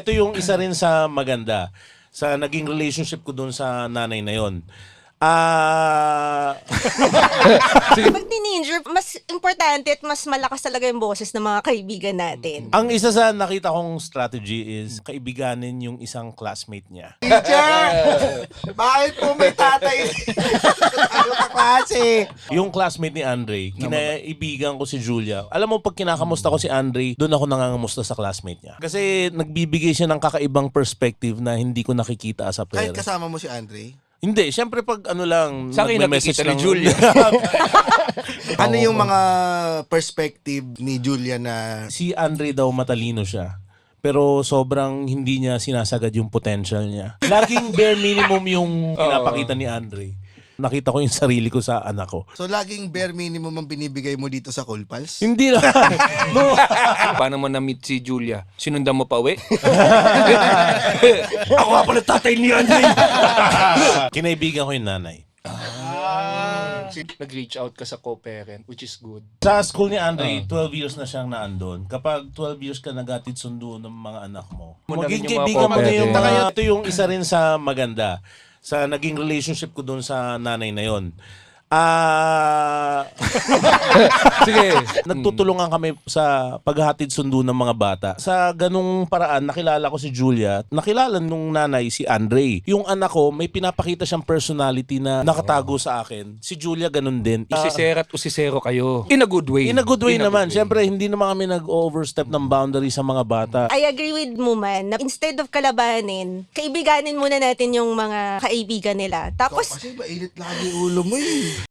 Ito yung isa rin sa maganda sa naging relationship ko doon sa nanay na yon. Pag teenager, mas importante at mas malakas talaga yung boses ng mga kaibigan natin. Ang isa sa nakita kong strategy is kaibiganin yung isang classmate niya. Teacher! Bakit po may tatay? Ano ka klase? Yung classmate ni Andre, kinaibigan ko si Julia. Alam mo, pag kinakamusta ko si Andre, doon ako nangangamusta sa classmate niya. Kasi nagbibigay siya ng kakaibang perspective na hindi ko nakikita sa Kahit pera. kasama mo si Andre? Hindi, syempre pag ano lang, Sa akin nagme-message nakikita ni lang. Julia. Ano yung mga perspective ni Julia na Si Andre daw matalino siya. Pero sobrang hindi niya sinasagad yung potential niya. Laging bare minimum yung pinapakita ni Andre. Nakita ko yung sarili ko sa anak ko. so laging bare minimum ang binibigay mo dito sa Cool Pals? Hindi lang. No. Paano mo na-meet si Julia? Sinundan mo pa uwi? Ako nga pala tatay ni Andre. Kinaibigan ko yung nanay. Nag-reach out ka sa co-parent, which is good. Sa school ni Andre, 12 years na siyang naandun. Kapag 12 years ka nagatid sundo ng mga anak mo, Mo na maging rin yung mga kaibigan mo na yung co-parent. ito yung isa rin sa maganda sa naging relationship ko doon sa nanay na yon. Sige. Nagtutulungan kami sa paghahatid sundo ng mga bata. Sa ganung paraan, nakilala ko si Julia. Nakilala nung nanay si Andre. Yung anak ko, may pinapakita siyang personality na nakatago sa akin. Si Julia ganun din. Isisera at usisero kayo. In a good way. In a good way In a naman. good way. Siyempre, hindi naman kami nag-overstep ng boundary sa mga bata. I agree with Muman na instead of kalabanin, kaibiganin muna natin yung mga kaibigan nila. Tapos, Kasi mainit lagi ulo mo eh.